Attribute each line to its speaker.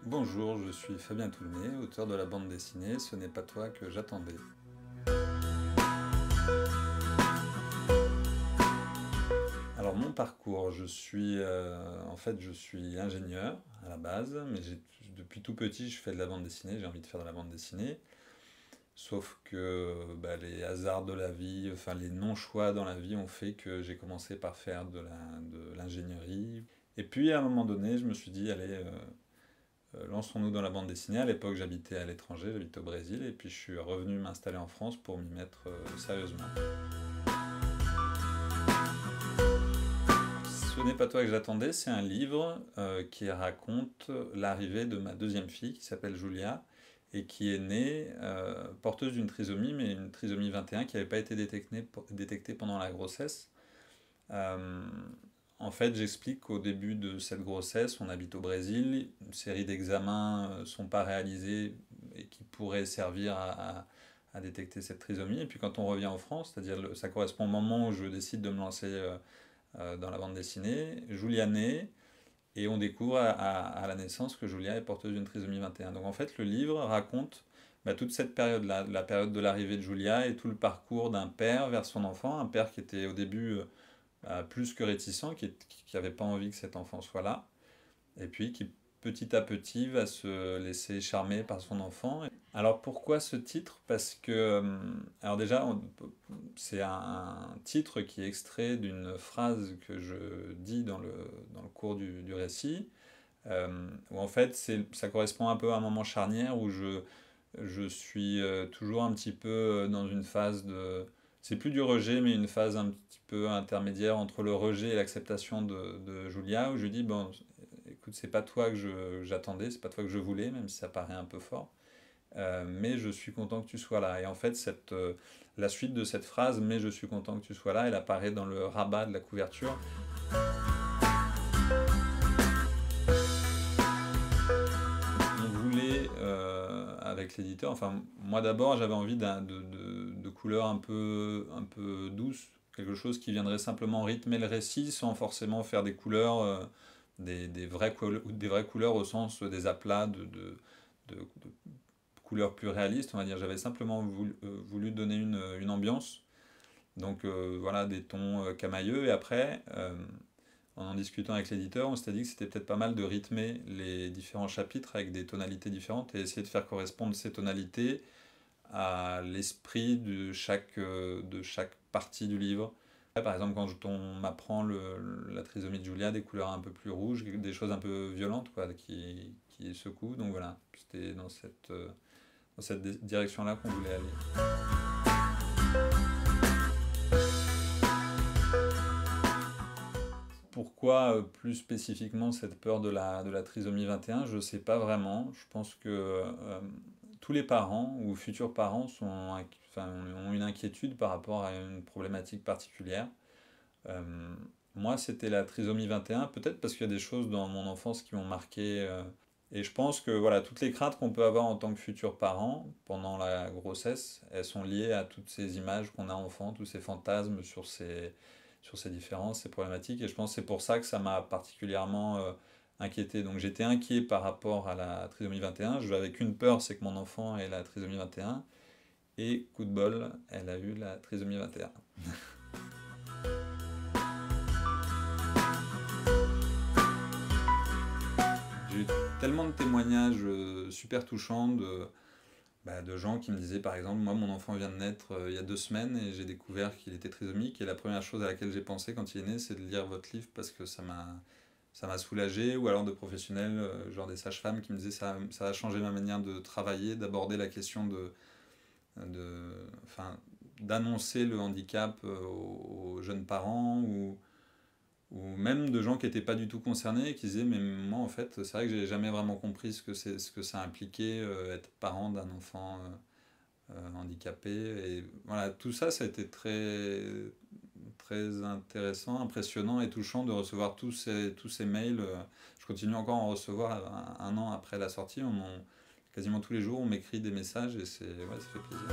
Speaker 1: Bonjour, je suis Fabien Toulmé, auteur de la bande dessinée Ce n'est pas toi que j'attendais. Alors mon parcours, en fait je suis ingénieur à la base, mais depuis tout petit je fais de la bande dessinée, j'ai envie de faire de la bande dessinée. Sauf que les hasards de la vie, enfin les non-choix dans la vie ont fait que j'ai commencé par faire de l'ingénierie. Et puis à un moment donné, je me suis dit, allez, lançons-nous dans la bande dessinée. À l'époque, j'habitais à l'étranger, j'habitais au Brésil, et puis je suis revenu m'installer en France pour m'y mettre sérieusement. Ce n'est pas toi que j'attendais, c'est un livre qui raconte l'arrivée de ma deuxième fille, qui s'appelle Julia, et qui est née porteuse d'une trisomie, mais une trisomie 21 qui n'avait pas été détectée pendant la grossesse. En fait, j'explique qu'au début de cette grossesse, on habite au Brésil, une série d'examens ne sont pas réalisés et qui pourraient servir à détecter cette trisomie. Et puis quand on revient en France, c'est-à-dire ça correspond au moment où je décide de me lancer dans la bande dessinée, Julia naît, et on découvre à la naissance que Julia est porteuse d'une trisomie 21. Donc en fait, le livre raconte toute cette période-là, la période de l'arrivée de Julia et tout le parcours d'un père vers son enfant, un père qui était au début plus que réticent, qui n'avait pas envie que cet enfant soit là, et puis qui petit à petit va se laisser charmer par son enfant. Alors pourquoi ce titre? Parce que, alors déjà, c'est un titre qui est extrait d'une phrase que je dis dans le cours du récit, où en fait ça correspond un peu à un moment charnière où je suis toujours un petit peu dans une phase de... C'est plus du rejet, mais une phase un petit peu intermédiaire entre le rejet et l'acceptation de Julia, où je dis, bon, écoute, c'est pas toi que j'attendais, c'est pas toi que je voulais, même si ça paraît un peu fort, mais je suis content que tu sois là. Et en fait, la suite de cette phrase, mais je suis content que tu sois là, elle apparaît dans le rabat de la couverture. Avec l'éditeur, enfin moi d'abord j'avais envie de couleurs un peu douces, quelque chose qui viendrait simplement rythmer le récit sans forcément faire des couleurs, des vraies couleurs au sens des aplats de couleurs plus réalistes, on va dire. J'avais simplement voulu donner une ambiance, donc voilà, des tons camailleux, et après en discutant avec l'éditeur, on s'était dit que c'était peut-être pas mal de rythmer les différents chapitres avec des tonalités différentes et essayer de faire correspondre ces tonalités à l'esprit de chaque partie du livre. Par exemple, quand on m'apprend la trisomie de Julia, des couleurs un peu plus rouges, des choses un peu violentes quoi, qui secouent. Donc voilà, c'était dans cette direction-là qu'on voulait aller. Pourquoi plus spécifiquement cette peur de la trisomie 21? Je ne sais pas vraiment. Je pense que tous les parents ou futurs parents ont une inquiétude par rapport à une problématique particulière. Moi, c'était la trisomie 21, peut-être parce qu'il y a des choses dans mon enfance qui m'ont marqué. Et je pense que voilà, toutes les craintes qu'on peut avoir en tant que futur parent pendant la grossesse, elles sont liées à toutes ces images qu'on a enfant, tous ces fantasmes sur ces différences, ces problématiques. Et je pense que c'est pour ça que ça m'a particulièrement inquiété. Donc j'étais inquiet par rapport à la trisomie 21. Je n'avais qu'une peur, c'est que mon enfant ait la trisomie 21. Et coup de bol, elle a eu la trisomie 21. J'ai eu tellement de témoignages super touchants de gens qui me disaient par exemple, moi mon enfant vient de naître il y a 2 semaines et j'ai découvert qu'il était trisomique, et la première chose à laquelle j'ai pensé quand il est né, c'est de lire votre livre parce que ça m'a soulagé. Ou alors de professionnels, genre des sages-femmes qui me disaient ça a changé ma manière de travailler, d'aborder la question d'annoncer le handicap aux jeunes parents, ou même de gens qui n'étaient pas du tout concernés et qui disaient mais moi en fait c'est vrai que j'ai jamais vraiment compris ce que ça impliquait être parent d'un enfant handicapé. Et voilà, tout ça a été très très intéressant, impressionnant et touchant de recevoir tous ces mails. Je continue encore à en recevoir un an après la sortie. Quasiment tous les jours on m'écrit des messages et ça fait plaisir.